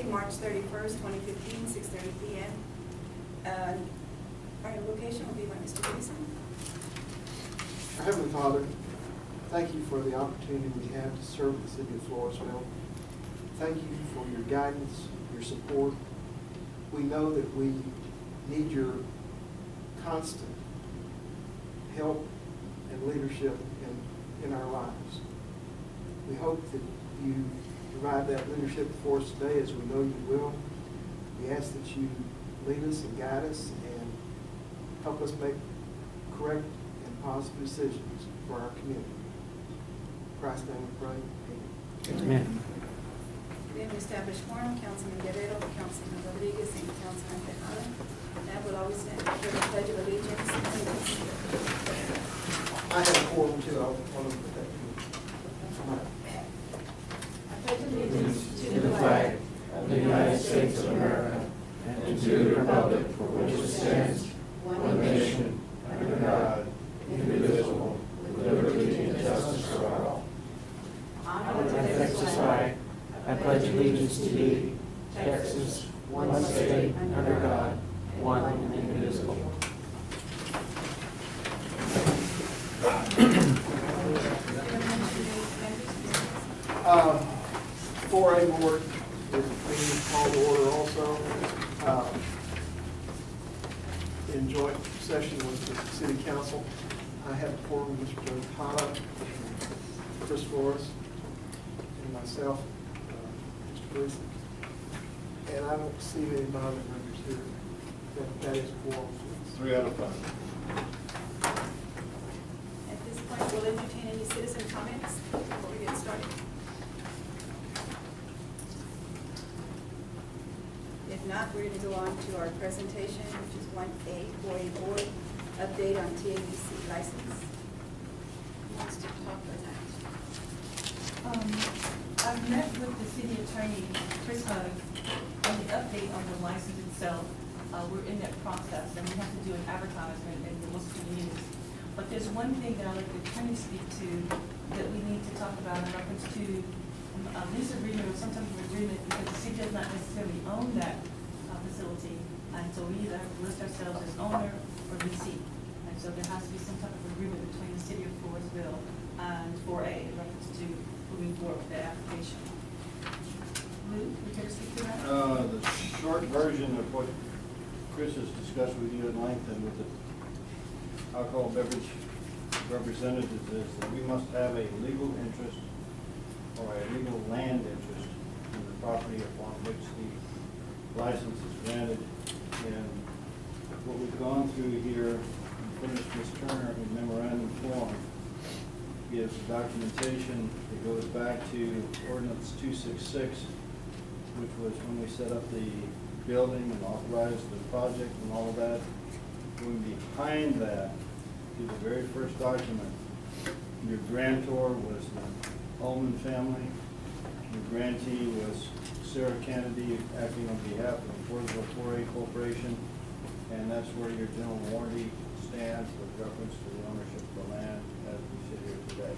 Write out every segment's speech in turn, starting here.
Tuesday, March 31st, 2015, 6:30 p.m. Our location will be by Mr. Gibson. Our Heavenly Father, thank you for the opportunity we have to serve the city of Floresville. Thank you for your guidance, your support. We know that we need your constant help and leadership in our lives. We hope that you provide that leadership for us today, as we know you will. We ask that you lead us and guide us and help us make correct and positive decisions for our community. In Christ's name we pray. Amen. Amen. We have established quorum, Councilman Guerrero, Councilman Rodriguez, and Councilman Tejada. That will always stand for the Pledge of Allegiance. I have a quorum too. I want to put that I pledge allegiance To the flag of the United States of America and to the republic for which it stands, one nation, under God, indivisible, with liberty and justice for all. honor to Texas flag, I pledge allegiance to thee, Texas, one state, under God, one and indivisible. For a board is being called to order also. In joint session with the city council, I have a quorum, Mr. Joe Tata, Chris Flores, and myself, Mr. Bruce. And I don't see any other members here. That is quorum, please. 3 out of 5. At this point, we'll entertain any citizen comments before we get started. If not, we're going to go on to our presentation, which is 1A for a board update on TABC license. Who wants to talk about that? I've met with the city attorney, Chris Hugg, on the update on the license itself. We're in that process, and we have to do an advertisement in most communities. But there's one thing that I'd like the attorney to speak to that we need to talk about in reference to a lease agreement or some type of agreement, because the city does not necessarily own that facility. And so we either have to list ourselves as owner or leasing. And so there has to be some type of agreement between the city of Floresville and 4A in reference to moving forward with the application. Lou, would you care to speak to that? The short version of what Chris has discussed with you at length and with the alcohol beverage representatives is that we must have a legal interest or a legal land interest in the property upon which the license is granted. And what we've gone through here, and finished Ms. Turner in memorandum form, gives documentation that goes back to ordinance 266, which was when we set up the building and authorized the project and all of that. Going behind that, to the very first document, your grantor was the Ullman family. Your grantee was Sarah Kennedy, acting on behalf of the Floresville 4A Corporation. And that's where your general warranty stands with reference to the ownership of the land as we sit here today.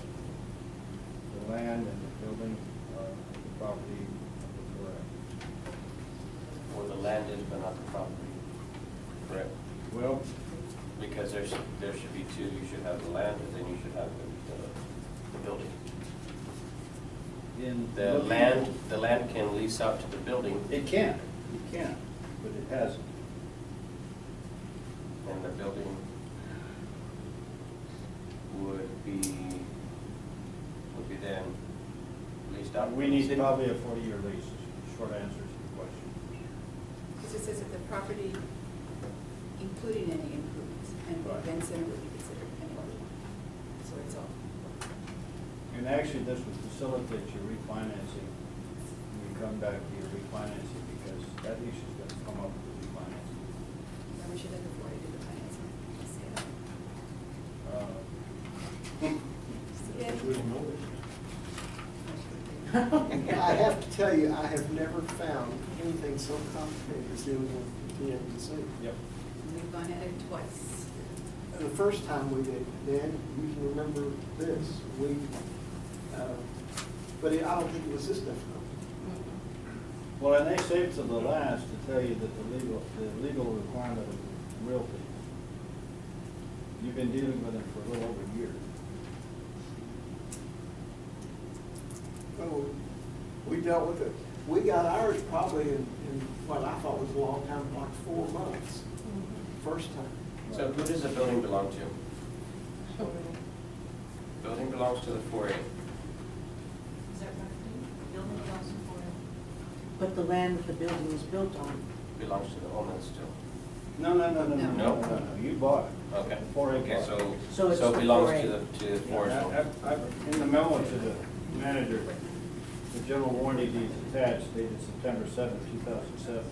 The land and the building are the property of the correct. Or the land is, but not the property. Correct. Well, Because there should be two. You should have the land, and then you should have the building. in The land can lease out to the building, It can, but it hasn't. and the building would be then leased out. We need probably a 40-year lease, short answer to your question. Because it says that the property, including any improvements, and the Right. event center would be considered anyway. So it's all. And actually, this would facilitate your refinancing when you come back to your refinancing, because that issue is going to come up with the refinancing. Then we should have before I do the financing. Just say that. I have to tell you, I have never found anything so complicated as dealing with TABC. Yep. We've gone at it twice. The first time we did, Dan, you can remember this, but I don't think it was this difficult. Well, and they saved to the last to tell you that the legal requirement of realty. You've been dealing with them for a little over a year. Oh, we dealt with it. We got ours probably in what I thought was a long time, like 4 months, first time. So who does the building belong to? Building belongs to the 4A. Is that right? The building belongs to 4A. But the land that the building was built on, Belongs to the owner still. No. No? You bought it. Okay. 4A Okay, bought it. So it's so it for belongs 4A. to the forest owner. In the memo to the manager, the general warranty deed is attached dated September 7, 2007.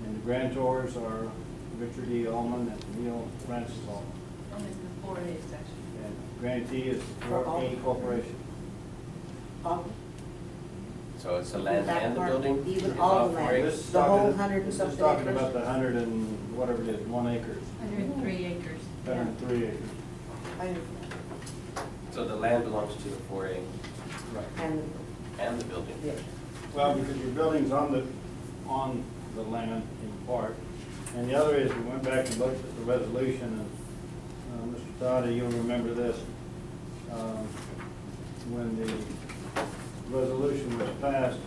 And the grantors are Richard E. Ullman and Neil Francis Ullman. And it's the 4A section. And grantee is For all- 4A Corporation. all, So it's the land That and the part, building? even is all not the 4A? land. This is The whole talking- 100 and this is something talking acres? about the 100 and whatever it is, 1 acre, 103 acres. 103 acres. I- So the land belongs to the 4A Right. and the building? yeah. Well, because your building's on the land in part. And the other is, we went back and looked at the resolution, and Mr. Dottie, you'll remember this. When the resolution was passed,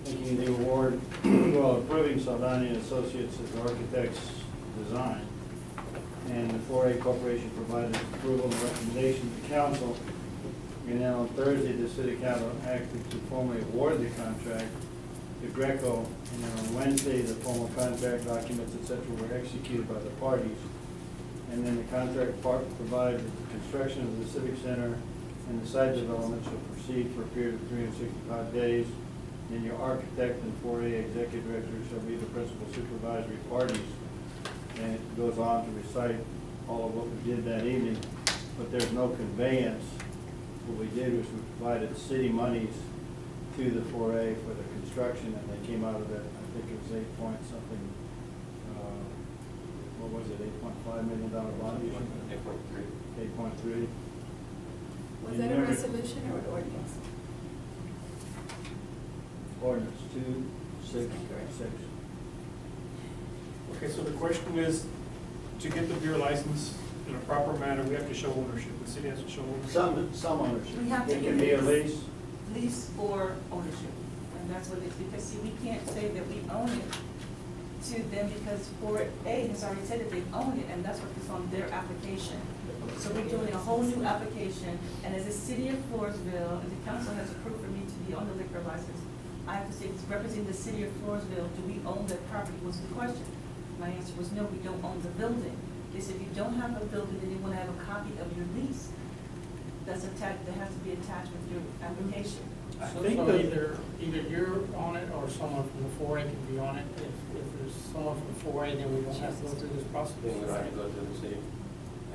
making the award, well, approving Saldana and Associates as architect's design. And the 4A Corporation provided approval and recommendation to council. And then on Thursday, the city council acted to formally award the contract to Greco. And then on Wednesday, the formal contract documents, et cetera, were executed by the parties. And then the contract part provided that the construction of the civic center and the site development shall proceed for a period of 365 days. And your architect and 4A executive director shall be the principal supervisory parties. And it goes on to recite all of what we did that evening, but there's no conveyance. What we did was we provided city monies to the 4A for the construction, and they came out of it, I think it was 8 point something, what was it, $8.5 million bond issue? 8.3. 8.3. Was that a resolution or an ordinance? Ordinance 266. Okay, so the question is, to get the beer license in a proper manner, we have to show ownership. The city has to show ownership. Some ownership. We have to It can be a lease. lease. Lease or ownership, and that's what it is, because see, we can't say that we own it to them, because 4A has already said that they own it, and that's what is on their application. So we're doing a whole new application, and as a city of Floresville, and the council has approved for me to be on the liquor license, I have to say, representing the city of Floresville, do we own that property, was the question. My answer was no, we don't own the building. They said, if you don't have a building, then you want to have a copy of your lease. That's attached, that has to be attached with your application. I think that either you're on it or someone from the 4A can be on it. If there's someone from the 4A, then we don't have to go through this process. Then we don't have to go to the city.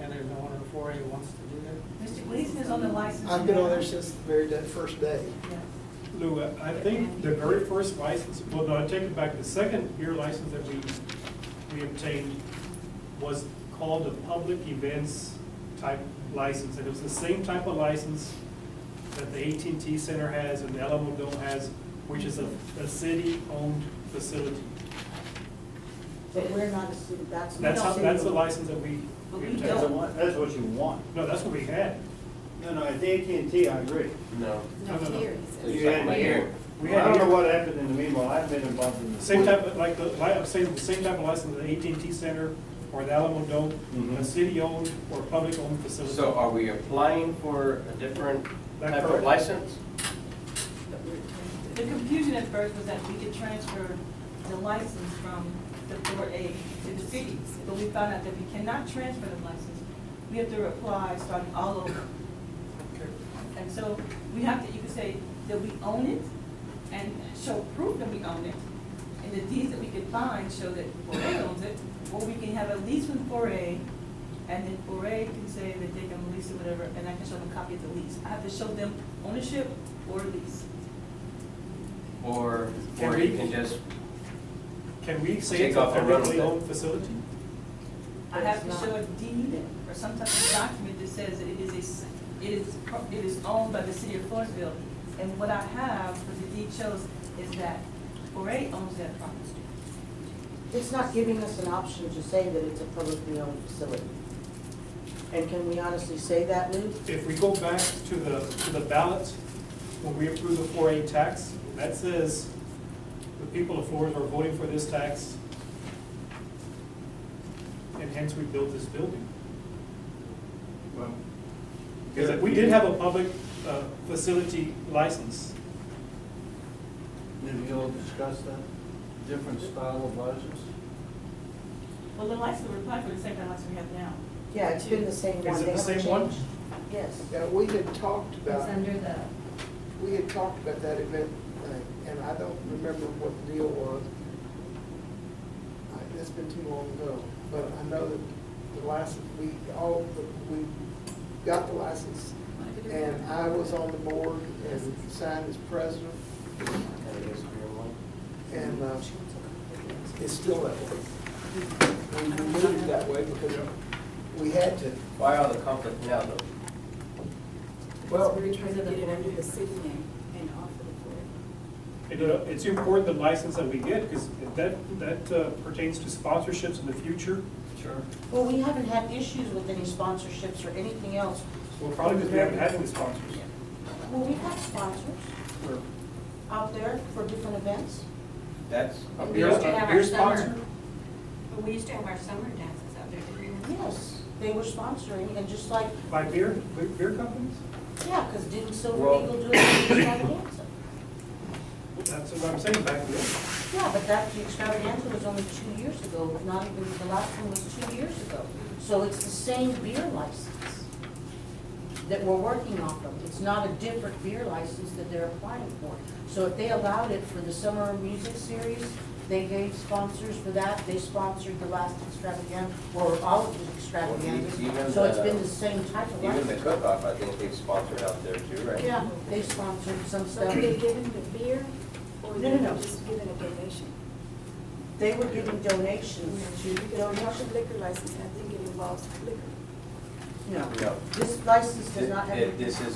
And there's no one in the 4A who wants to do that. Mr. Gleason is on the license. I've been on there now. since the very first day. Yeah. Lou, I think the very first license, well, no, I take it back. The second beer license that we obtained was called a public events type license. And it was the same type of license that the AT&T Center has and the Alamo Dome has, which is a city-owned facility. But we're not a city, that's. That's not how, city. that's the license that we But we obtained. don't. That's what you want. No, that's what we had. No, at the AT&T, I agree. No. No, No. here, So he you're says. talking about here. We Well, I had don't know here- what happened in the meanwhile, I've been involved in this. Same type of, like, I'm saying the same type of license, the AT&T Center or the Alamo Dome, Mhm. a city-owned or public-owned facility. So are we applying for a different That type of correct? license? The confusion at first was that we could transfer the license from the 4A to the city, but we found out that we cannot transfer the license. We have to apply, starting all over. Okay. And so we have to, you could say that we own it and show proof that we own it. And the deeds that we could find show that 4A owns it, or we can have a lease from 4A, and then 4A can say that they can lease it, whatever, and I can show them a copy of the lease. I have to show them ownership or lease. Or Can you we- can just, Can we say Take it's a off and run with publicly it. owned facility? I have to It's show not. a deed or some type of document that says that it is owned by the city of Floresville. And what I have, what the deed shows, is that 4A owns that property. It's not giving us an option to say that it's a publicly owned facility. And can we honestly say that, Lou? If we go back to the ballot, when we approve the 4A tax, that says the people of Flores are voting for this tax, and hence we built this building. Well, Because we did have a public facility license. Did you all discuss that different style of license? Well, the license we applied for the same kind of license we have now. Yeah, it's been the same one. Is it They the haven't same one? changed. Yes. Yeah, we had talked It's about, under the, we had talked about that event thing, and I don't remember what the deal was. It's been too long ago, but I know that the license, we got the license, and I was on the board and signed as president, and it's still that way. We moved it that way because we had to. Why all the conflict now, though? Well, we were trying to get it under the city name and off of the board. It's important the license that we get, because that pertains to sponsorships in the future. Sure. Well, we haven't had issues with any sponsorships or anything else. Well, probably because we haven't had any sponsors. Well, we've had sponsors out there for different events. That's, A We beer used to have our sponsor? summer, but we used to have our summer dances out there, didn't we? Yes, they were sponsoring, and just like, By beer companies? yeah, because didn't Silver Well- Eagle do it for the extravaganza? That's what I'm saying, back then. Yeah, but that, the extravaganza was only 2 years ago, not even, the last one was 2 years ago. So it's the same beer license that we're working off of. It's not a different beer license that they're applying for. So if they allowed it for the summer music series, they gave sponsors for that, they sponsored the last extravaganza, or all of the even extravaganzas. So it's been the same type of even the license. cook-off, I think they've sponsored out there too, right? Yeah, they sponsored some So stuff. are they giving the beer, or No, no, no. they're just giving a donation? They were giving donations to, Because part of liquor license, I think it involves liquor. no. No. This license does not have This is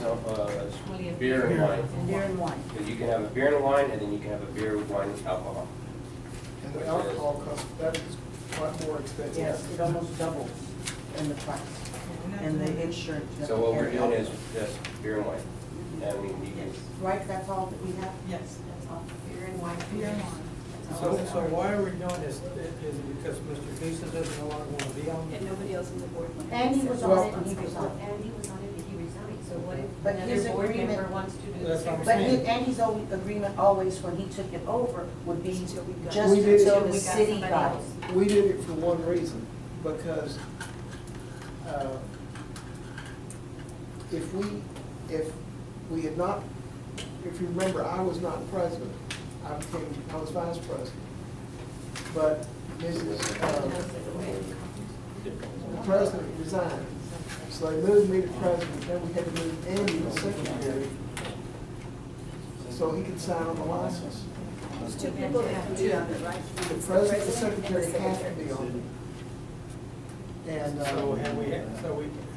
beer and wine. beer and wine. Because you can have a beer and wine, and then you can have a beer with wine with alcohol. and the alcohol cost, that is quite more expensive. Yes, it almost doubles in the price, and the insurance. So what we're doing is just beer and wine. I mean, you can, Right, that's all that we have? Yes, that's all. Beer and wine. Beer and wine. So why are we doing this? Is it because Mr. Gleason doesn't no longer want to be on? And nobody else on the board went. And he was on it, and he was on it. And he was on it, and he resigned, so what if But his another board agreement- member wants to do the That's what same? I'm But saying. Andy's agreement always, when he took it over, would be Until we got- just We did- until We the got city somebody got else. it. We did it for one reason, because if we had not, if you remember, I was not president, I was vice president. But the president resigned, so they moved me to president, then we had to move Andy to secretary, so he could sign on the license. There's two people that can be on it, right? The It's president, the and secretary the have to secretary. be on it. And,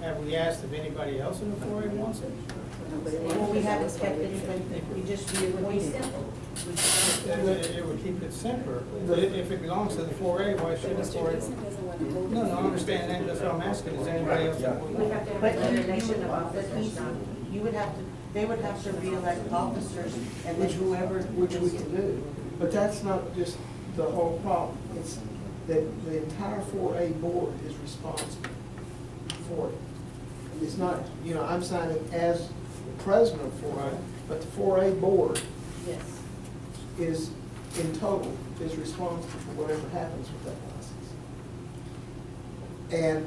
Have we asked if anybody else in the 4A wants it? Nobody Well, wants we it. haven't kept it, we just reappointed. It would keep it simpler. If it belongs to the 4A, why shouldn't the Mr. 4A? Gleason doesn't want to hold it. No, I understand that, that's what I'm asking, is anybody else? We have to have But another you nation would, of but officers done. you would have to, they would have to reelect officers, and then whoever. which we can do. But that's not just the whole problem. It's that the entire 4A board is responsible for it. It's not, I'm signing as the president of 4A, but the 4A board Yes. is, in total, is responsible for whatever happens with that license. And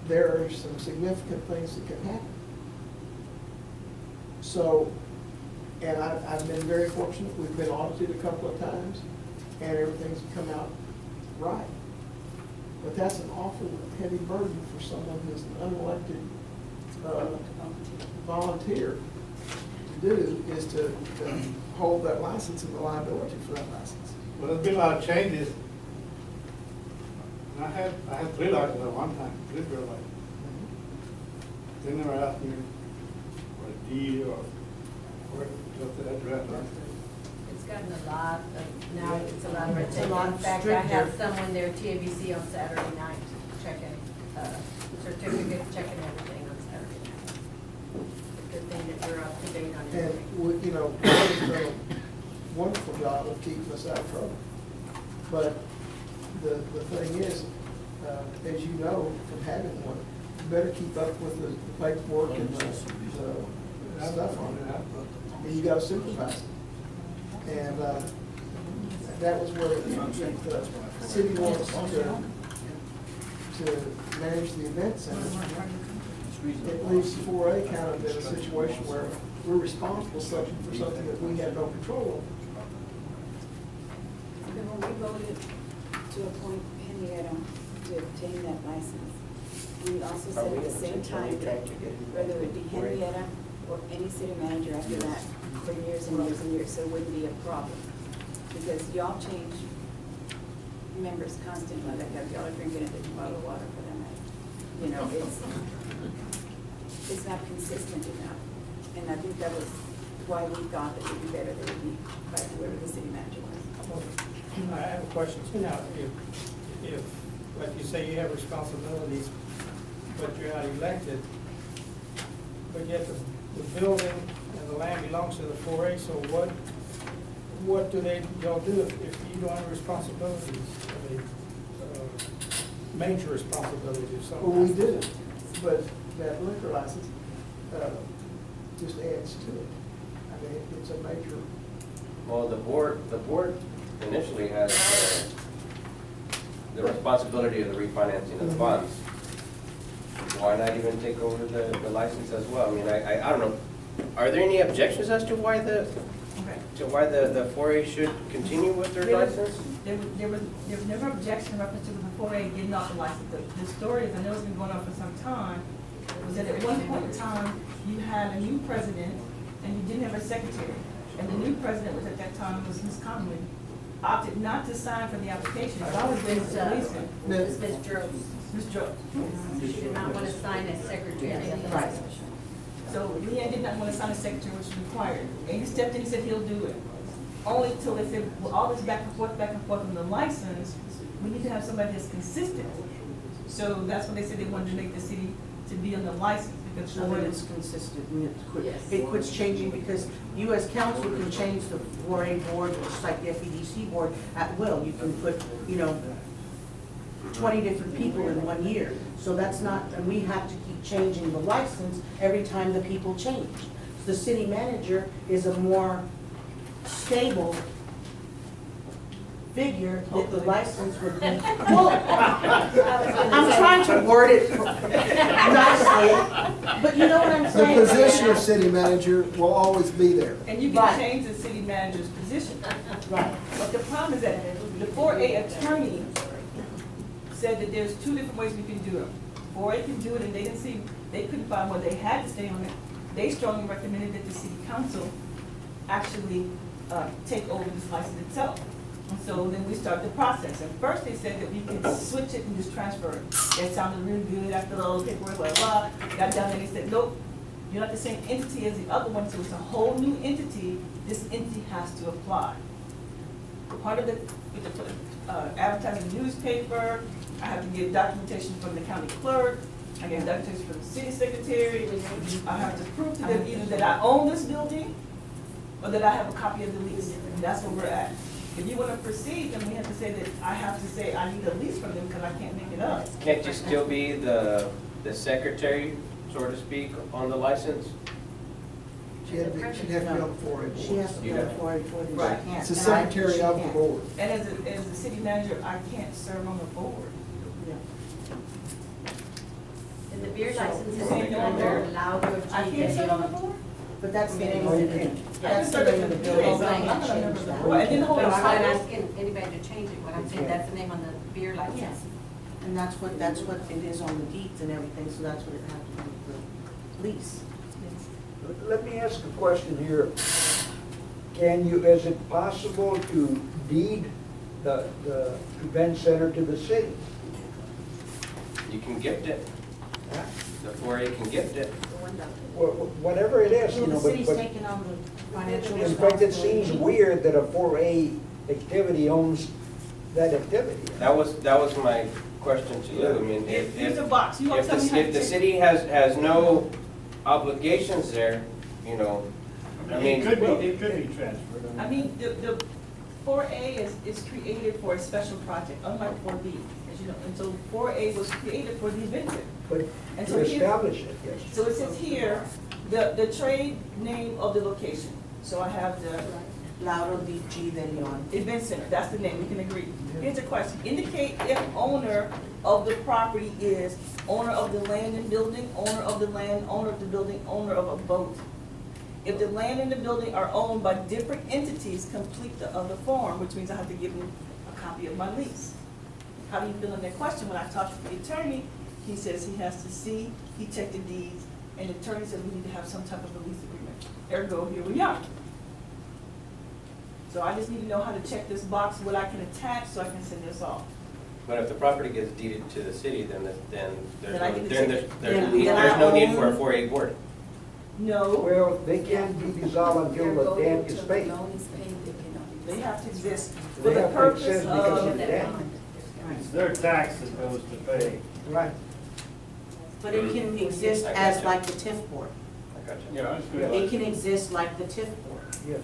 there are some significant things that can happen. So, and I've been very fortunate, we've been audited a couple of times, and everything's come out right. But that's an awful heavy burden for someone who's an unelected volunteer to do, is to hold that license and the liability for that license. Well, there's been a lot of changes. I had 3 licenses at one time, 3 beer licenses. They never asked me for a deed or just the address. gotten a lot of, now it's a lot of red It's a tape. lot In fact, I have stricter. someone there, TABC, on Saturday night, checking, certificate, checking everything on Saturday night. Good thing that you're up to date on And, everything. you know, Cody's done a wonderful job of keeping us out of trouble. But the thing is, as you know from having one, you better keep up with the paperwork and the stuff on it. And you gotta supervise it. And, that was where the city wants to manage the event center. It leaves 4A kind of in a situation where we're responsible for something that we have no control over. And when we voted to appoint Henrietta to obtain that license, we also said at the same time that whether it be Henrietta or any city manager after that for years and years and years, so it wouldn't be a problem. Because y'all change members constantly, like if y'all are drinking a different bottle of water for them. You know, it's not consistent enough. And I think that was why we thought that it would be better that it be by whoever the city manager was. I have a question too now. If, like you say, you have responsibilities, but you're not elected, but yet the building and the land belongs to the 4A, so what do y'all do if you don't have responsibilities? I mean, major responsibilities or something? Well, we do, but that liquor license, just adds to it. I mean, it's a major, Well, the board initially has the responsibility of the refinancing of the bonds. Why not even take over the license as well? I mean, I don't know. Are there any objections as to why the 4A should continue with their license? There was never objection in reference to the 4A getting off the license. The story is, I know it's been going on for some time, was that at one point in time, you had a new president and you didn't have a secretary. And the new president was at that time was Ms. Conley, opted not to sign for the application. It's always been Ms. Gleason. Ms. Jones. Ms. Jones. She did not want to sign as secretary. Right. So Leanne did not want to sign a secretary, which was required. And he stepped in and said he'll do it. Only until they said, well, all this back and forth on the license, we need to have somebody that's consistent. So that's when they said they wanted to make the city to be on the license. Because So that it's consistent and it quits changing, because you as council can change the 4A board, just like the FEDC board at will. You can put, 20 different people in 1 year. So that's not, and we have to keep changing the license every time the people change. The city manager is a more stable figure that the license would be. Well, I'm trying to word it nicely, but you know what I'm the saying? position of city manager will always be there. And you Right. can change the city manager's position. Right. But the problem is that the 4A attorney said that there's two different ways we can do it. 4A can do it, and they couldn't find where they had to stay on it. They strongly recommended that the city council actually take over this license itself. And so then we start the process. And first they said that we could switch it and just transfer it. That sounded really good after all the paperwork, blah, blah. Got down there, they said, nope, you're not the same entity as the other one, so it's a whole new entity. This entity has to apply. Part of it, we have to put advertise in the newspaper. I have to get documentation from the county clerk. I get documentation from the city secretary. I have to prove to them either that I own this building or that I have a copy of the lease. And that's where we're at. If you want to proceed, then we have to say that I have to say I need a lease from them because I can't make it up. Can't you still be the secretary, so to speak, on the license? She'd have to be on the 4A She board. has to be on 4A board, and Right. she can't. It's the And I- secretary she of the can't. board. And as the city manager, I can't serve on the board. Yeah. And the beer license is So- they're allowed to I achieve can't any serve on the on. board? But that's the name of the building. That's the I can name of the serve building. as a I I'm can't not a member change of the that. board. And then the whole No, I'm not title. asking anybody to change it, what I'm saying, that's the name on the beer Yeah. license. And that's what it is on the deeds and everything, so that's what it has to do with the lease. Let me ask a question here. Is it possible to deed the event center to the city? You can gift it. Huh? The 4A can gift it. Whatever it is, So you know, the city's but taking on the financial in fact, it responsibility. seems weird that a 4A activity owns that activity. That was my question to you. I mean, Here's a box, you want to tell me how to if the check? city has no obligations there, you know, I mean. It could be transferred. I mean, the 4A is created for a special project, unlike 4B, as you know. And so 4A was created for the event center. But And to so here- establish it, yes. So it says here, the trade name of the location. So I have the Lauro di G de Leon. event center, that's the name, we can agree. Here's a question, indicate if owner of the property is owner of the land and building, owner of the land, owner of the building, owner of a boat. If the land and the building are owned by different entities, complete the other form, which means I have to give him a copy of my lease. How do you feel on that question? When I talked to the attorney, he says he has to see, he checked the deeds, and the attorney said we need to have some type of a lease agreement. Ergo, here we are. So I just need to know how to check this box, what I can attach, so I can send this off. But if the property gets deeded to the city, then Then I get to take- there's then I no need for a own- 4A board. No, Well, they can't be dissolved until the debt is paid. Loan is paid, they cannot be. they have to exist for They the have to purpose exist because of of, the debt. It's their tax that goes to pay. Right. But it can exist I as gotcha. like the TIF board. I got you. Yeah, that's It good. can exist like the TIF board. Yes.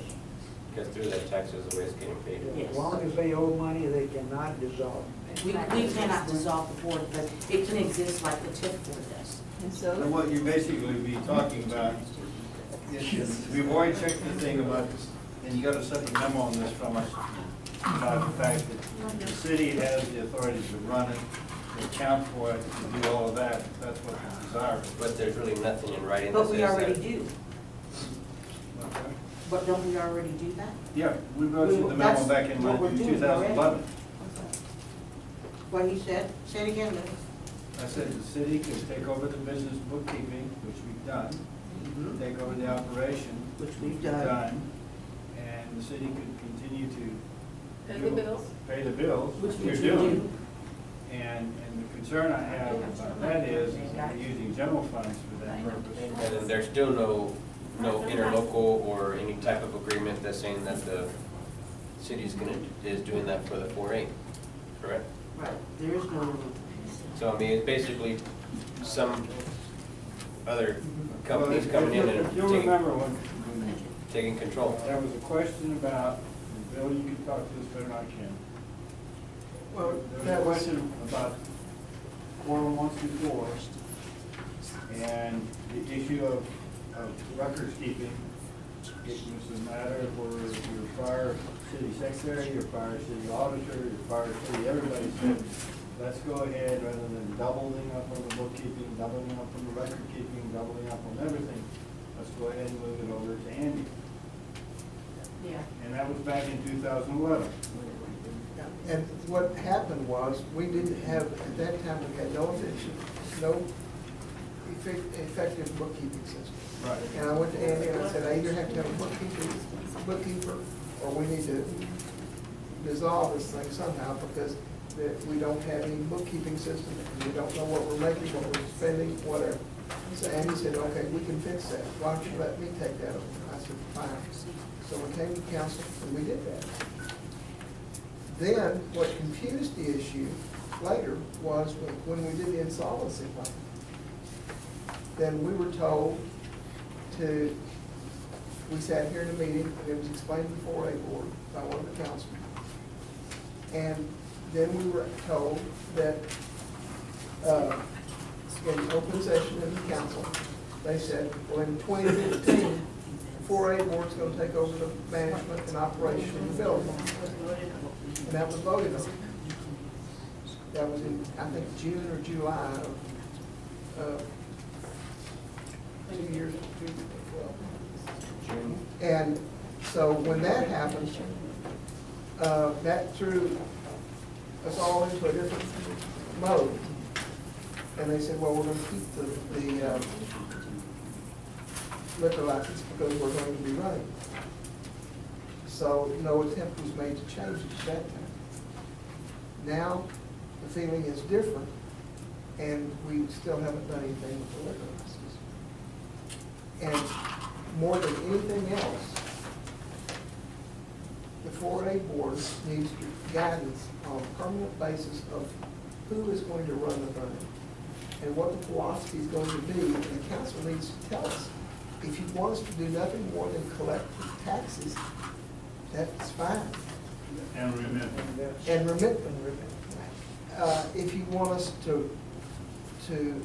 Because through that taxes, the way it's getting paid. Yes. As long as they owe money, they cannot dissolve. We cannot dissolve the board, but it can exist like the TIF board does. and So so, what you basically be talking about, we've already checked the thing about this, and you got a separate memo on this from us, about the fact that the city has the authority to run it, to account for it, to do all of that, that's what the desire is. But there's really nothing in writing that But says we that. already do. But don't we already do that? Yeah, we wrote you the memo That's back in what we're doing 2011. What he said? Say it again, Lou. I said the city could take over the business bookkeeping, which we've done, take over the operation, Which we've we've done. done, and the city could continue to. Pay the bills. Pay the bills, Which which we you're do. doing. And the concern I have about that is we're using general funds for that purpose. And then there's still no interlocal or any type of agreement that's saying that the city's is doing that for the 4A, correct? Right, there is no. So I mean, it's basically some other companies coming in and You'll remember when taking control. there was a question about, and Bill, you can talk to this better than I can. Well, There that was a was, question about quorum once before, and the issue of records keeping. It was a matter where your prior city secretary, your prior city auditor, your prior city, everybody said, let's go ahead, rather than doubling up on the bookkeeping, doubling up on the record keeping, doubling up on everything, let's go ahead and move it over to Andy. Yeah. And that was back in 2011. and what happened was, we didn't have, at that time, we had no effective bookkeeping system. Right. And I went to Andy and I said, I either have to have a bookkeeper, or we need to dissolve this thing somehow, because we don't have any bookkeeping system, and we don't know what we're making, what we're spending, whatever. So Andy said, okay, we can fix that, why don't you let me take that over? I said, fine. So we came to council and we did that. Then, what confused the issue later was when we did the insolvency plan. Then we were told we sat here in a meeting, and it was explained before a board by one of the councilmen. And then we were told that, in open session in the council, they said, well, in 2015, the 4A board's gonna take over the management and operation of the building. And that was voted on. That was in, I think, June or July of 2 years, 2012. And so when that happened, that threw us all into a different mode. And they said, well, we're gonna keep the liquor license because we're going to be running. So no attempt was made to change it at that time. Now, the feeling is different, and we still haven't done anything with the liquor license. And more than anything else, the 4A board needs guidance on a permanent basis of who is going to run the thing and what the philosophy is going to be. And the council needs to tell us, if you want us to do nothing more than collect taxes, that's fine. And remit. And remit. If you want us to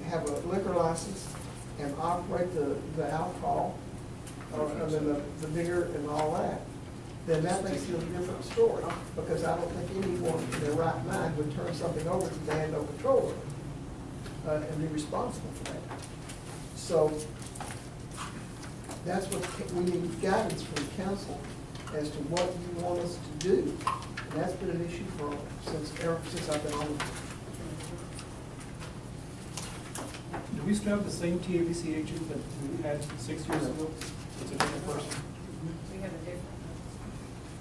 have a liquor license and operate the alcohol, I mean, the beer and all that, then that makes it a different story, because I don't think anyone in their right mind would turn something over to the no control and be responsible for that. So that's what, we need guidance from the council as to what you want us to do. And that's been an issue ever since I've been on. Do we still have the same TABC agent that we had 6 years ago? It's a different person. We have a different.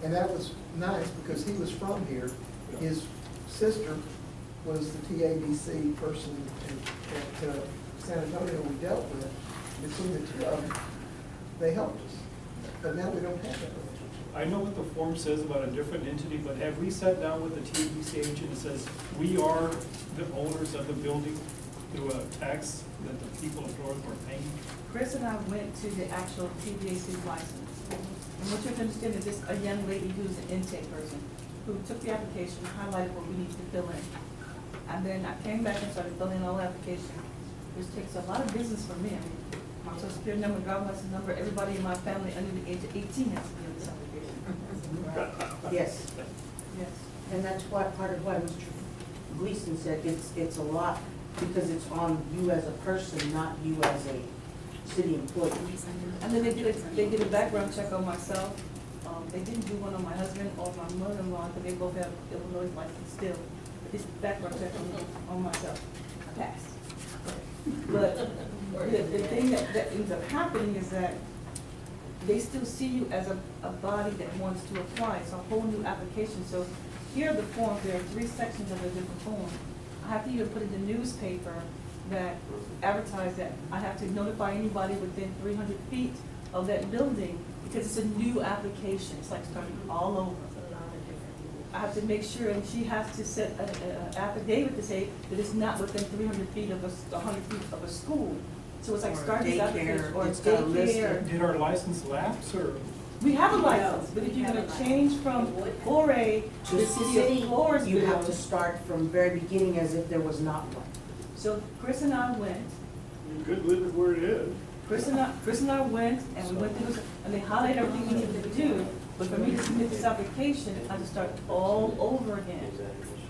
And that was nice because he was from here. His sister was the TABC person at San Antonio we dealt with. Between the two of them, they helped us. But now we don't have that relationship. I know what the form says about a different entity, but have we sat down with the TABC agent that says we are the owners of the building through a tax that the people of Floresville are paying? Chris and I went to the actual TBAC license. And what you have to understand is this, a young lady who's an intake person, who took the application, highlighted what we needed to fill in. And then I came back and started filling in all the application, which takes a lot of business for me. I mean, my social security number, driver's license number, everybody in my family under the age of 18 has to be on this application. Yes, Yes. and that's why, part of what Mr. Gleason said, it's a lot, because it's on you as a person, not you as a city employee. And then they did a background check on myself. They didn't do one on my husband or my mother-in-law, but they both have Illinois license still. But this background check on myself, I passed. But the thing that ends up happening is that they still see you as a body that wants to apply. It's a whole new application. So here are the forms. There are 3 sections of the different form. I have to even put in the newspaper that advertise that I have to notify anybody within 300 feet of that building, because it's a new application. It's like starting all over. I have to make sure, and she has to set an affidavit to say that it's not within 300 feet of 100 feet of a school. So it's like Or starting this daycare, application, or it's got a list daycare. Did our license lapse, or? We have a license, but if you're gonna change from 4A to the city of Floresville. You have to start from very beginning as if there was not one. So Chris and I went, You could leave it where it is. Chris and I went, and we went through this, and they highlighted everything we needed to do. But for me to submit this application, I had to start all over again.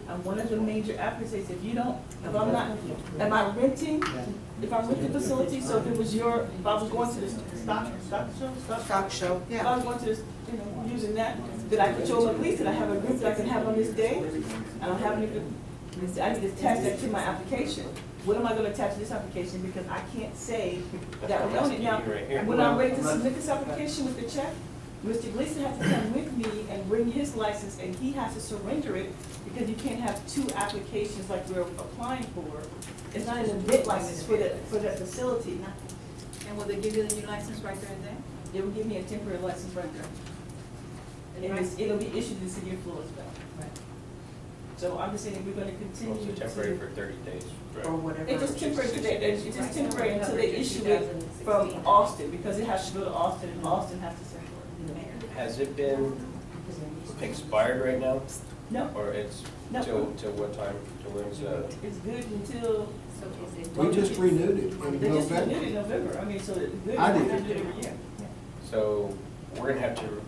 And one of the major applicants, if I'm not, am I renting? If I'm renting facility, so if it was if I was going to the stock show? Yeah. If I was going to this, using that, did I control my lease? Did I have a group that I can have on this day? I don't have any, I need to attach that to my application. What am I gonna attach to this application? Because I can't say that we own it. Now, when I'm ready to submit this application with the check, Mr. Gleason has to come with me and bring his license, and he has to surrender it, because you can't have 2 applications like we're applying for. It's not an event license for that facility. And will they give you the new license right there and then? They will give me a temporary license right there. And it'll be issued in the city of Floresville. So I'm just saying, we're gonna continue Also to. temporary for 30 days. Or whatever. It's just temporary until they issue it from Austin, because it has to go to Austin, and Austin has to send it. Has it been expired right now? No, Or it's No. till what time? Till when it's, it's good until. We just renewed it in They just November. renewed it in November, I mean, so it's good. I did. We do it every year. so we're gonna have to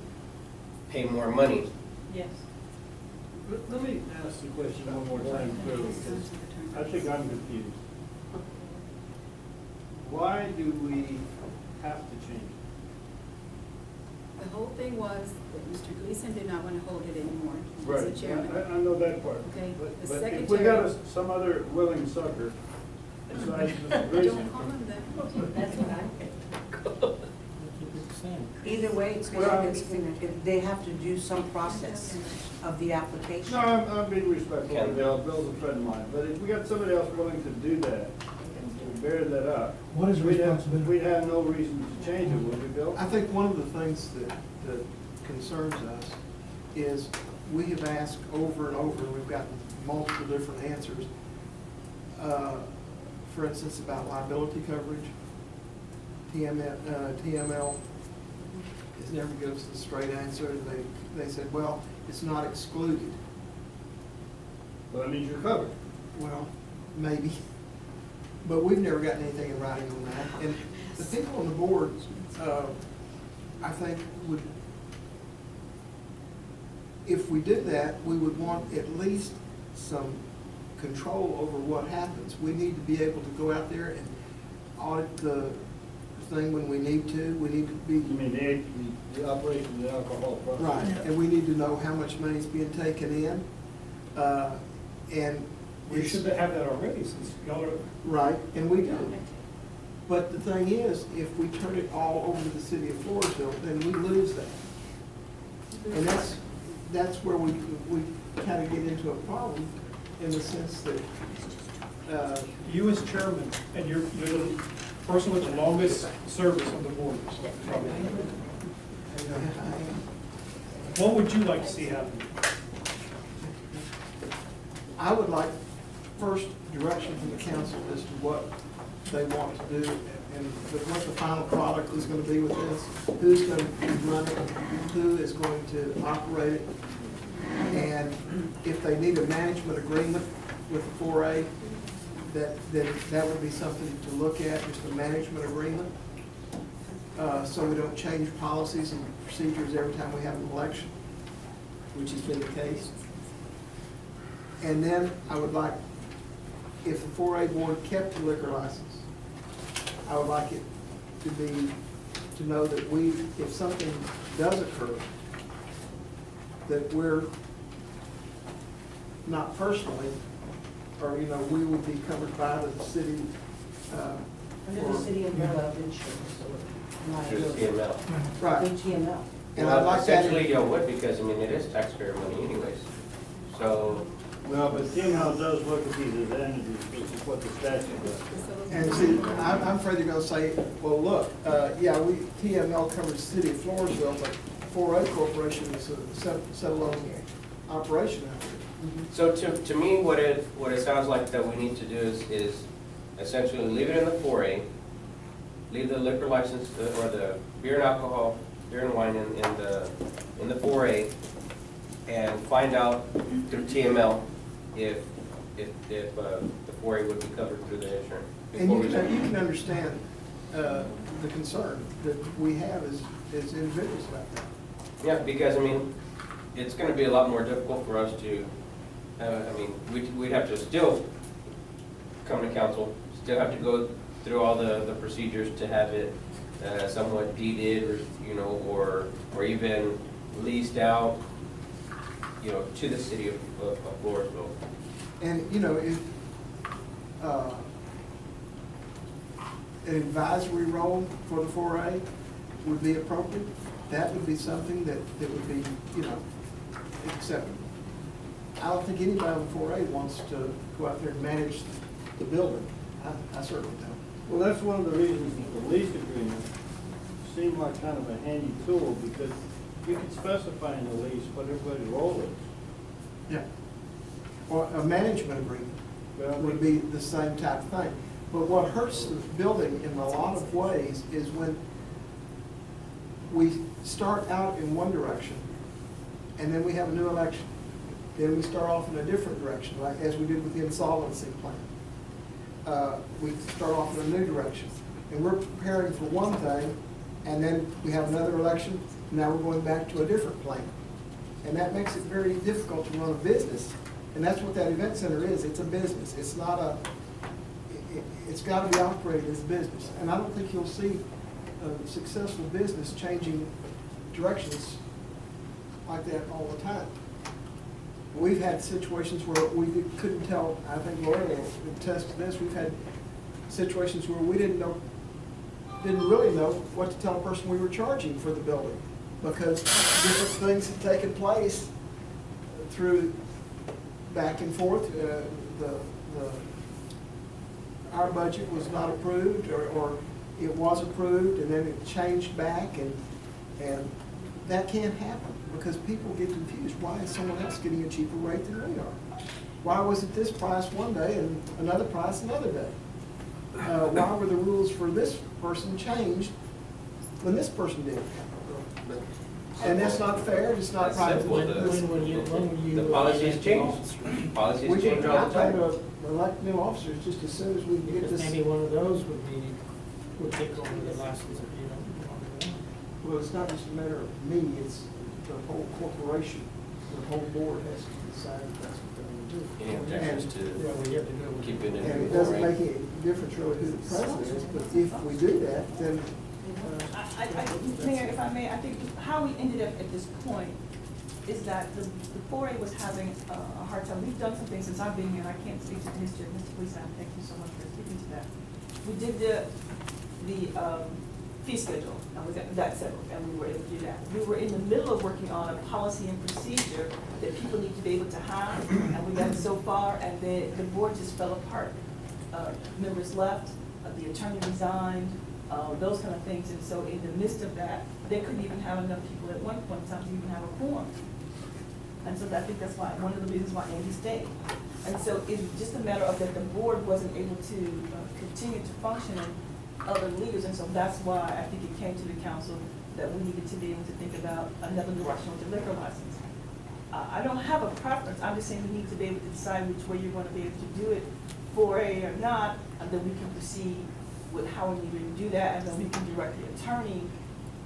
pay more money. Yes. Let me ask the question one more time, too, because I think I'm confused. Why do we have to change it? The whole thing was that Mr. Gleason did not want to hold it anymore. He was Right, the chairman. I know that part. Okay, But the if we secretary- got some other willing sucker besides Mr. Grayson. Don't call him that. That's what I think. Keep it the same. Either way, it's gonna, they have to do some process of the application. No, I'm being respectful Ken. of Bill. Bill's a friend of mine, but if we got somebody else willing to do that and to bear that up. What is we'd have- responsibility? We'd have no reason to change it, would we, Bill? I think one of the things that concerns us is we have asked over and over, and we've gotten multiple different answers. For instance, about liability coverage, TML is never gives us a straight answer. They said, well, it's not excluded. Well, that means you're covered. Well, maybe, but we've never gotten anything in writing on that. And the people on the board, I think would, if we did that, we would want at least some control over what happens. We need to be able to go out there and audit the thing when we need to. We need to be. You mean the operation of the alcohol process? Right, and we need to know how much money is being taken in, and. We should have that already since y'all are. Right, and we do. But the thing is, if we turn it all over to the city of Floresville, then we lose that. And that's where we kind of get into a problem in the sense that, You as chairman, and you're the person with the longest service on the board, probably. What would you like to see happen? I would like first direction from the council as to what they want to do and what the final product is going to be with this, who's going to run it, who is going to operate it, and if they need a management agreement with the 4A, then that would be something to look at, just a management agreement, so we don't change policies and procedures every time we have an election, which has been the case. And then I would like, if the 4A board kept the liquor license, I would like it to be, to know that we, if something does occur, that we're not personally, or, you know, we would be covered by the city. Under the city umbrella of insurance, Through or CML. Right. HTML. And I'd like that. Essentially, you would, because, I mean, it is taxpayer money anyways. So, Well, but TML does look at these as entities, which is what the statute does. And see, I'm afraid they're gonna say, well, look, yeah, TML covers the city of Floresville, but 4A Corporation is a standalone operation out there. so to me, what it sounds like that we need to do is essentially leave it in the 4A, leave the liquor license, or the beer and alcohol, beer and wine in the 4A, and find out through TML if the 4A would be covered through the insurance. And you can understand the concern that we have as individuals about that. Yeah, because, I mean, it's gonna be a lot more difficult for us to, I mean, we'd have to still come to council, still have to go through all the procedures to have it somewhat deeded, or, you know, or even leased out, you know, to the city of Floresville. And, you know, if an advisory role for the 4A would be appropriate, that would be something that would be, you know, acceptable. I don't think anybody on the 4A wants to go out there and manage the building. I certainly don't. Well, that's one of the reasons that the lease agreement seemed like kind of a handy tool, because you could specify in the lease what everybody's role is. Yeah. Or a management agreement would be the same type of thing. But what hurts the building in a lot of ways is when we start out in one direction, and then we have a new election. Then we start off in a different direction, like as we did with the insolvency plan. We start off in a new direction. And we're preparing for one thing, and then we have another election, and now we're going back to a different plan. And that makes it very difficult to run a business. And that's what that event center is. It's a business. It's not it's got to be operated as a business. And I don't think you'll see a successful business changing directions like that all the time. We've had situations where we couldn't tell, I think Laura will attest to this, we've had situations where we didn't know didn't really know what to tell a person we were charging for the building, because different things had taken place through back and forth. Our budget was not approved, or it was approved, and then it changed back, and that can't happen, because people get confused. Why is someone else getting a cheaper rate than we are? Why was it this price one day and another price another day? Why were the rules for this person changed when this person did? And that's not fair, it's not That's private. simple. The policies change. Policies We change can all the try time. to elect new officers just as soon as we can get Because this. maybe one of those would take over the license if you don't want to. Well, it's not just a matter of me, it's the whole corporation, the whole board has to decide if that's what they're gonna do. Any objections to Yeah, we have to do it with. keeping it? And it doesn't make any difference really who the president is, but if we do that, then, Mayor, if I may, I think how we ended up at this point is that the 4A was having a hard time. We've done some things since I've been here, and I can't speak to the history of Mr. Police, thank you so much for speaking to that. We did the fee schedule, and we got that settled, and we were able to do that. We were in the middle of working on a policy and procedure that people need to be able to have, and we got it so far, and then the board just fell apart. Members left, the attorney resigned, those kind of things, and so in the midst of that, they couldn't even have enough people at one point in time to even have a quorum. And so I think that's why, one of the reasons why Andy stayed. And so it's just a matter of that the board wasn't able to continue to function, and other leaders, and so that's why I think it came to the council that we needed to be able to think about another direction with the liquor license. I don't have a preference, I'm just saying we need to be able to decide which way you're gonna be able to do it, 4A or not, and then we can proceed with how we need to do that, and then we can direct the attorney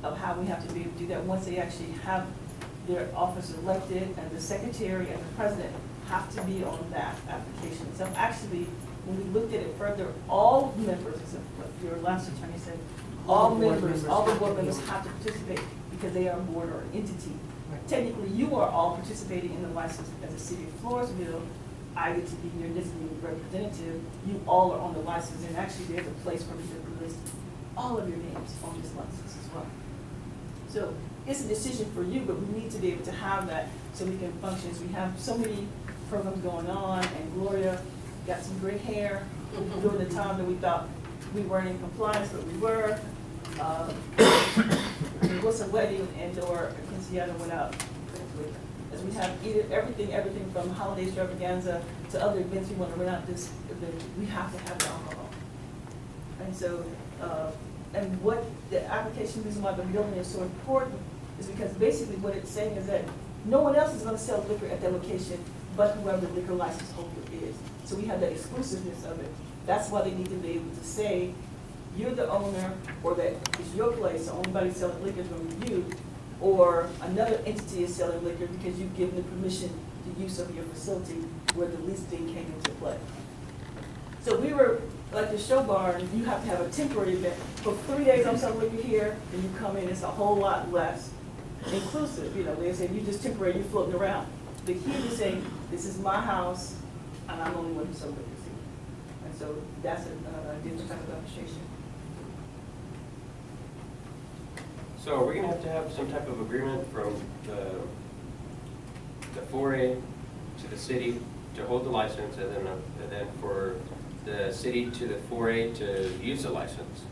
of how we have to be able to do that once they actually have their office elected, and the secretary and the president have to be on that application. So actually, when we looked at it further, all members, except what your last attorney said, all members, all the board members have to participate because they are a board or an entity. Technically, you are all participating in the license as a city of Floresville. I get to be your designated representative. You all are on the license, and actually there's a place for me to list all of your names on this license as well. So it's a decision for you, but we need to be able to have that so we can function. As we have so many programs going on, and Gloria got some great hair during the time that we thought we weren't in compliance, but we were. There was a wedding, and or Quinceañera went out. As we have everything from holiday extravaganza to other events we want to run out this event, we have to have the alcohol. And so, and what the application reason why the building is so important is because basically what it's saying is that no one else is going to sell liquor at that location but whoever the liquor license holder is. So we have that exclusiveness of it. That's why they need to be able to say, you're the owner, or that it's your place, the only body selling liquor is going to be you, or another entity is selling liquor because you've given the permission to use of your facility where the lease thing came into play. So we were, like the show bar, you have to have a temporary event. For 3 days I'm selling liquor here, and you come in, it's a whole lot less inclusive. You know, they say you're just temporary, you're floating around. But here you're saying, this is my house, and I'm the only one who sells liquor. And so that's a different type of administration. So are we gonna have some type of agreement from the 4A to the city to hold the license, and then for the city to the 4A to use the license?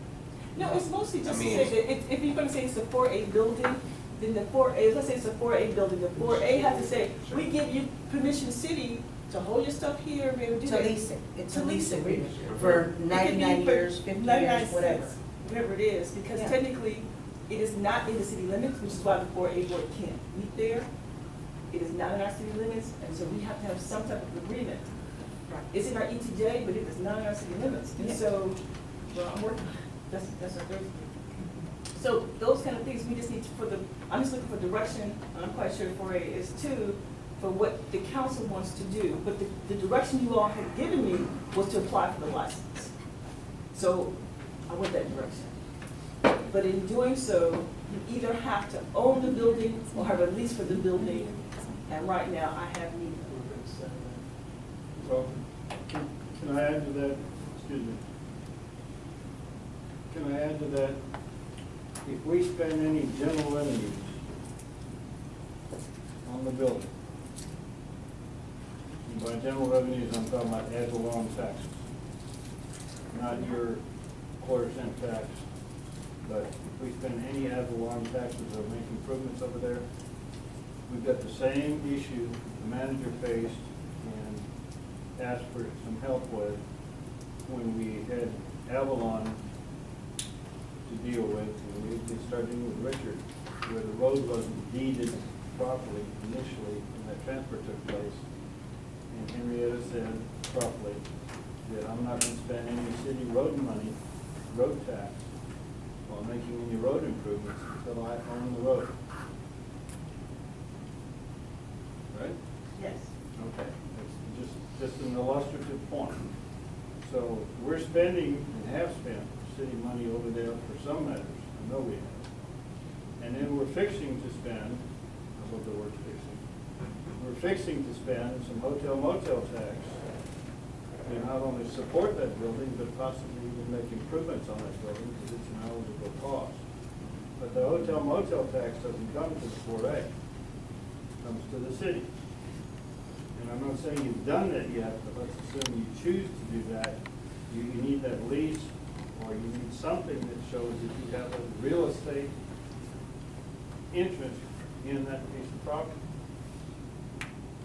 No, it's mostly just I to mean, say that if you're gonna say it's a 4A building, then the 4A, let's say it's a 4A building, the 4A has to say, we give you permission, city, to hold your stuff here, be able to do To that. lease it, it's a To lease lease it. agreement Mhm. for It could be 99 for years, 50 99 years, whatever. cents, whatever it is, because Yeah. technically, it is not in the city limits, which is why the 4A board can't meet there. It is not in our city limits, and so we have to have some type of agreement. Right. It's in our ETJ, but it is not in our city limits, and Yeah. so, well, I'm working, that's our third. So those kind of things, we just need to, I'm just looking for direction, and I'm quite sure 4A is too, for what the council wants to do. But the direction you all had given me was to apply for the license. So I went that direction. But in doing so, you either have to own the building or have a lease for the building, and right now I have neither. So, can I add to that, excuse me? Can I add to that if we spend any general revenues on the building, and by general revenues, I'm talking about ad valorem taxes, not your quarter-cent tax, but if we spend any ad valorem taxes or make improvements over there, we've got the same issue the manager faced and asked for some help with when we had Avalon to deal with, and we started dealing with Richard, where the road wasn't deeded properly initially, and that transfer took place. And Henrietta said properly that I'm not gonna spend any city road money, road tax, while making any road improvements until I own the road. Right? Yes. Okay, that's just an illustrative point. So we're spending and have spent city money over there for some matters, I know we have. And then we're fixing to spend, I love the word fixing, we're fixing to spend some hotel motel tax to not only support that building, but possibly even make improvements on that building because it's an eligible cost. But the hotel motel tax doesn't come to the 4A, it comes to the city. And I'm not saying you've done that yet, but let's assume you choose to do that. You need that lease, or you need something that shows that you have a real estate interest in that piece of property.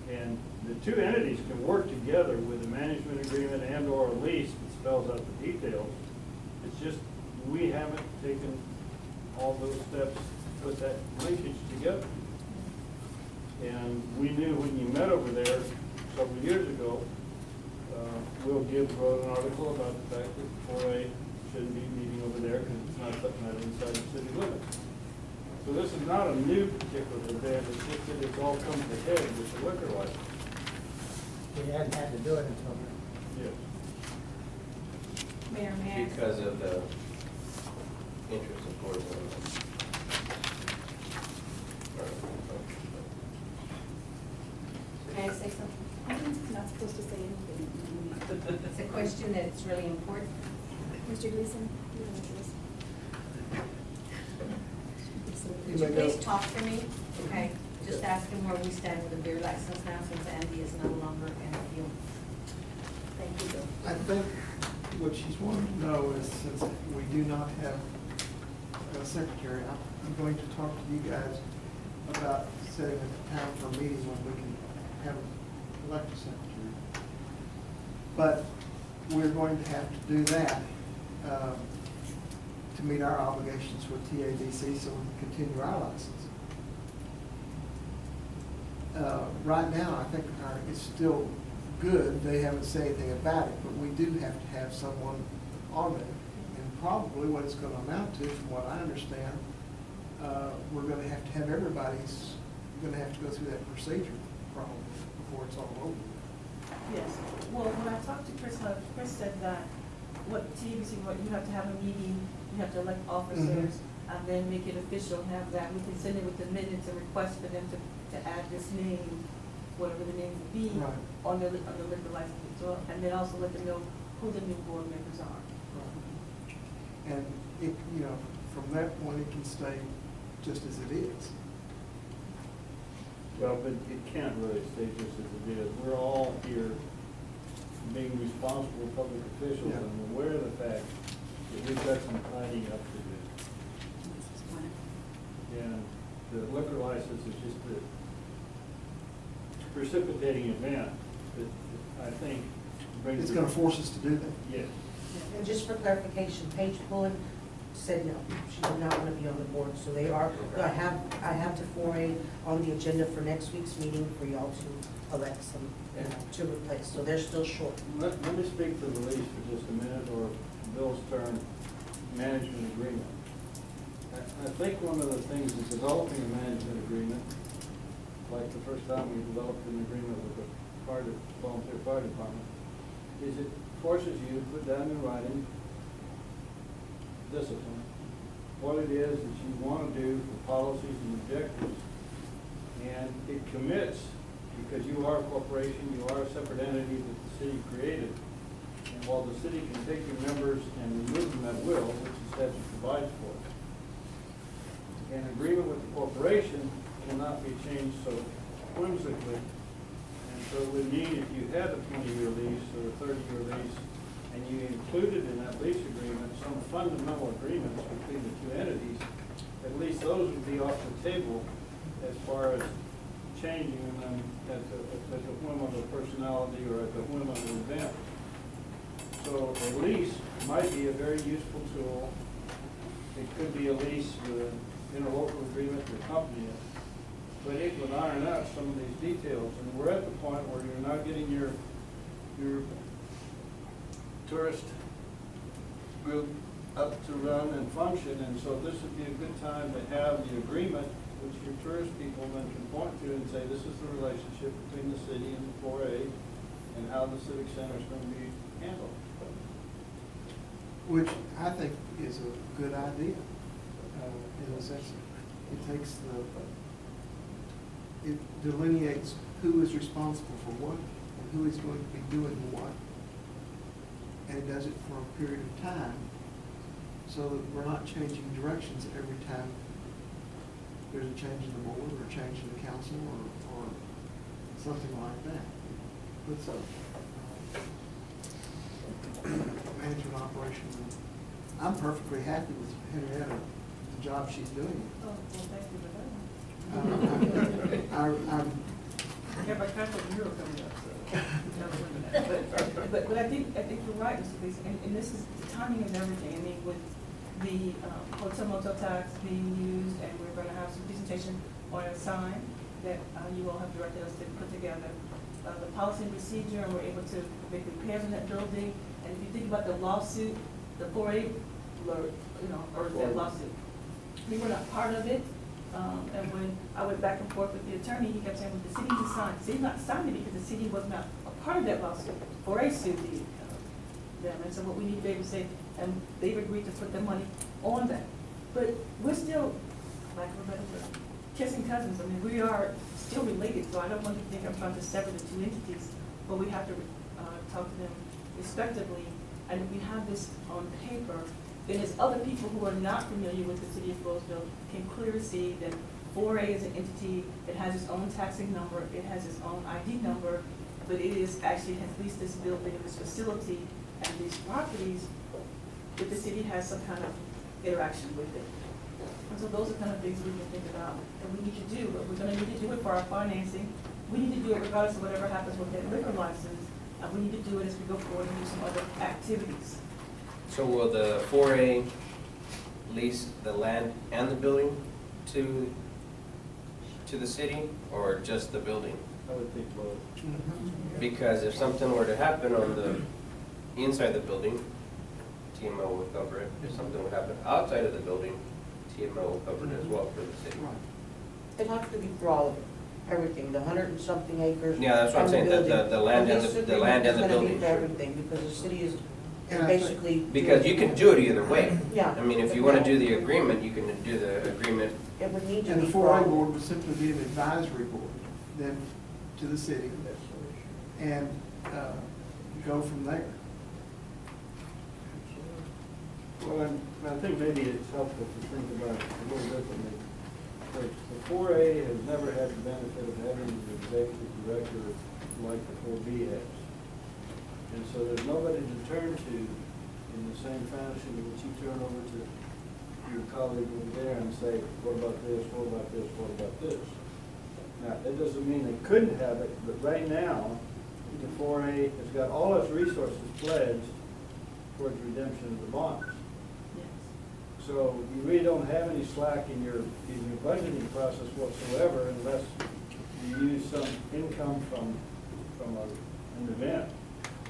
And the two entities can work together with a management agreement and or a lease that spells out the details. It's just, we haven't taken all those steps to put that linkage together. And we knew when you met over there several years ago, Will Gibbs wrote an article about the fact that 4A shouldn't be meeting over there because it's not something that's inside the city limits. So this is not a new particular event, it's just that it's all come to head with the liquor license. We hadn't had to do it until now. Yes. Mayor, may I ask? Because of the interest, of course. May I say something? I'm not supposed to say anything. It's a question that's really important. Mr. Gleason, you want to address? Would you please talk for me? Okay, just ask him where we stand with the beer license now since Andy is no longer in the field. Thank you, Bill. I think what she's wanting to know is, since we do not have a secretary, I'm going to talk to you guys about setting a time for a meeting when we can have an elected secretary. But we're going to have to do that to meet our obligations with TADC so we can continue our license. Right now, I think it's still good. They haven't said anything about it, but we do have to have someone on there. And probably what it's going to amount to, from what I understand, we're going to have everybody's going to have to go through that procedure probably before it's all over. Yes. Well, when I talked to Chris, Chris said that what TABC, what you have to have a meeting, you have to elect officers, and then make it official, have that. We can send it with the minutes and request for them to add this name, whatever the name would be, Right. on the liquor license as well, and then also let them know who the new board members are. Right. And it, from that point, it can stay just as it is. Well, but it can't really stay just as it is. We're all here being responsible public officials Yeah. and aware of the fact that we've got some tidying up to do. This is one. And the liquor license is just the precipitating event that I think brings. It's going to force us to do that. Yes. And just for clarification, Paige Pullen said no, she did not want to be on the board, so they are, I have the 4A on the agenda for next week's meeting for y'all to elect some, to replace, so they're still short. Let me speak to the lease for just a minute, or Bill's term, management agreement. I think one of the things is developing a management agreement, like the first time we developed an agreement with the volunteer fire department, is it forces you to put down in writing discipline, what it is that you want to do for policies and objectives. And it commits, because you are a corporation, you are a separate entity that the city created, And while the city can take your members and remove them at will, which the statute provides for, an agreement with the corporation cannot be changed so whimsically. And so it would mean if you had a 20-year lease or a 30-year lease, and you included in that lease agreement some fundamental agreements between the two entities, at least those would be off the table as far as changing them at the whim of a personality or at the whim of an event. So a lease might be a very useful tool. It could be a lease with an interlocal agreement to accompany it, but it would iron out some of these details. And we're at the point where you're not getting your tourist group up to run and function, and so this would be a good time to have the agreement which your tourist people then can point to and say, this is the relationship between the city and the 4A and how the civic center is going to be handled. Which I think is a good idea, in a sense. It takes it delineates who is responsible for what and who is going to be doing what. And it does it for a period of time, so that we're not changing directions every time there's a change in the board or a change in the council or something like that. Let's management operation. I'm perfectly happy with Henrietta, the job she's doing. Oh, well, thank you for that. Yeah, my contract year coming up, so. But I think you're right, Mr. Gleason, and this is, the timing is everything. I mean, with the hotel motel tax being used, and we're gonna have some presentation on a sign that you all have directed us to put together. The policy and procedure, and we're able to make repairs in that building. And if you think about the lawsuit, the 4A, or that lawsuit, we were not part of it. And when I went back and forth with the attorney, he kept saying, well, the city just signed. The city not signed it because the city was not a part of that lawsuit. 4A sued them. And so what we need to be able to say, and they've agreed to put the money on that. But we're still, like a better term, kissing cousins. I mean, we are still related, so I don't want you to think I'm trying to sever the two entities, but we have to talk to them respectively. And if we have this on paper, then as other people who are not familiar with the city of Floresville can clearly see that 4A is an entity that has its own taxing number, it has its own ID number, but it is actually has leased this building and this facility and these properties, that the city has some kind of interaction with it. And so those are kind of things we can think about that we need to do, but we're gonna need to do it for our financing. We need to do it regardless of whatever happens with that liquor license, and we need to do it as we go forward and do some other activities. So will the 4A lease the land and the building to the city, or just the building? I would think both. Because if something were to happen on the inside the building, TMO would cover it. If something would happen outside of the building, TMO will cover it as well for the city. It has to be for all of it, everything, the 100 and something acres. Yeah, that's what I'm saying, the land and the land and the It's gonna building. be for everything, because the city is And I think- basically. Because you can do it either way. Yeah. I mean, if you want to do the agreement, you can do the agreement. It would need to And be the for 4A all. board would simply be an advisory board, then to the city, and go from there. Well, and I think maybe it's helpful to think about it a little differently. Like, the 4A has never had the benefit of having an executive director like the 4B has. And so there's nobody to turn to in the same fashion that you turn over to your colleague over there and say, what about this, what about this, what about this? Now, that doesn't mean they couldn't have it, but right now, the 4A has got all its resources pledged towards redemption of the bonds. Yes. So you really don't have any slack in your budgeting process whatsoever unless you use some income from an event.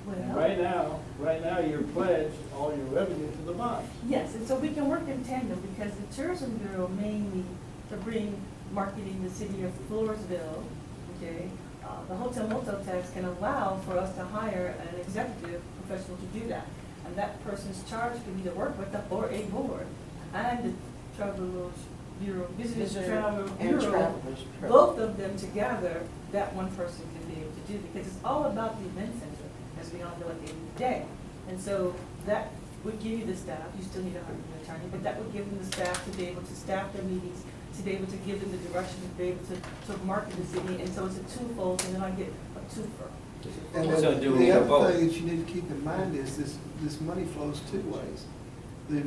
And Well, right now you're pledged all your revenue to the bonds. yes, and so we can work in tandem, because the Tourism Bureau mainly to bring marketing the city of Floresville, okay? The hotel motel tax can allow for us to hire an executive professional to do that. And that person's charge can be to work with the 4A board and the Travelers Bureau, Visitors Travel And Bureau. travelers. Both of them together, that one person can be able to do, because it's all about the event center, as we all know at the end of the day. And so that would give you the staff, you still need a hiring attorney, but that would give them the staff to be able to staff their meetings, to be able to give them the direction, to be able to market the city, and so it's a twofold, and then I get a twofer. And So then do we the need a other vote? thing that you need to keep in mind is this money flows two ways. The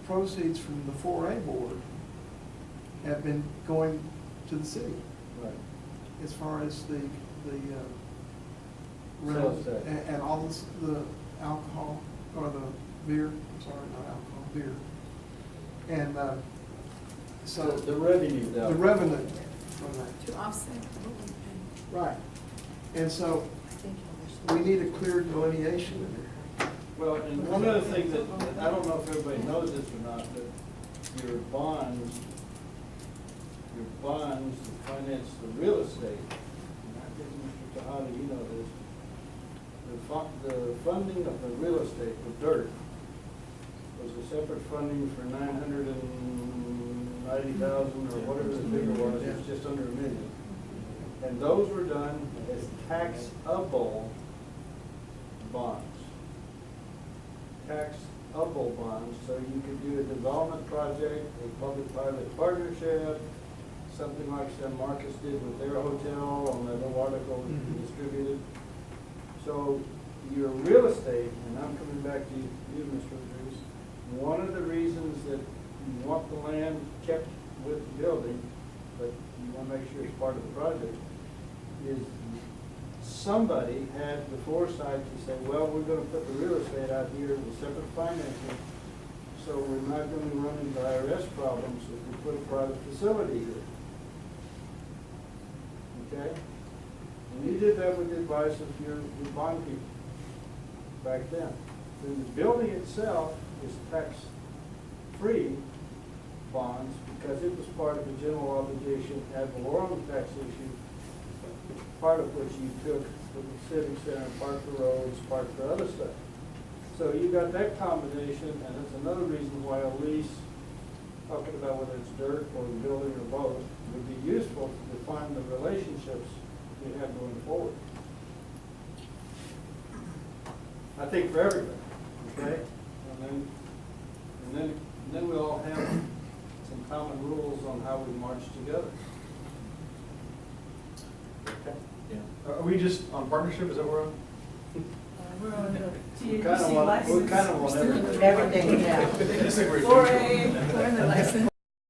proceeds from the 4A board have been going to the city Right. as far as the Sales tax. and all this, the alcohol, or the beer, I'm sorry, not alcohol, beer. And, so. The revenue, though. The revenue from that. To offset what we pay. Right. And so I think we need a clear delineation in there. Well, and one other thing that, I don't know if everybody knows this or not, but your bonds that finance the real estate, and I think Mr. Tahada, you know this, the funding of the real estate, the dirt, was a separate funding for $990,000 or whatever the figure was, it's just under $1 million. And those were done as taxable bonds. Taxable bonds, so you could do a development project, a public-private partnership, something like San Marcos did with their hotel on that little article that we distributed. So your real estate, and I'm coming back to you, Mr. Cruz, one of the reasons that you want the land kept with the building, but you want to make sure it's part of the project, is somebody had the foresight to say, well, we're going to put the real estate out here with separate financing, so we're not going to run into IRS problems if we put a private facility here. Okay? And you did that with the advice of your bond people back then. Then the building itself is tax-free bonds because it was part of a general obligation ad valorem tax issue, part of which you took for the civic center, part for roads, part for other stuff. So you got that combination, and it's another reason why a lease, talking about whether it's dirt or the building or both, would be useful to define the relationships you have going forward. I think for everybody, okay? And then we all have some common rules on how we march together. Okay. Yeah. Are we just on partnership, is that where we're on? We're on the We kind of TABC want license. everything. Everything, yeah. 4A, we're in the license.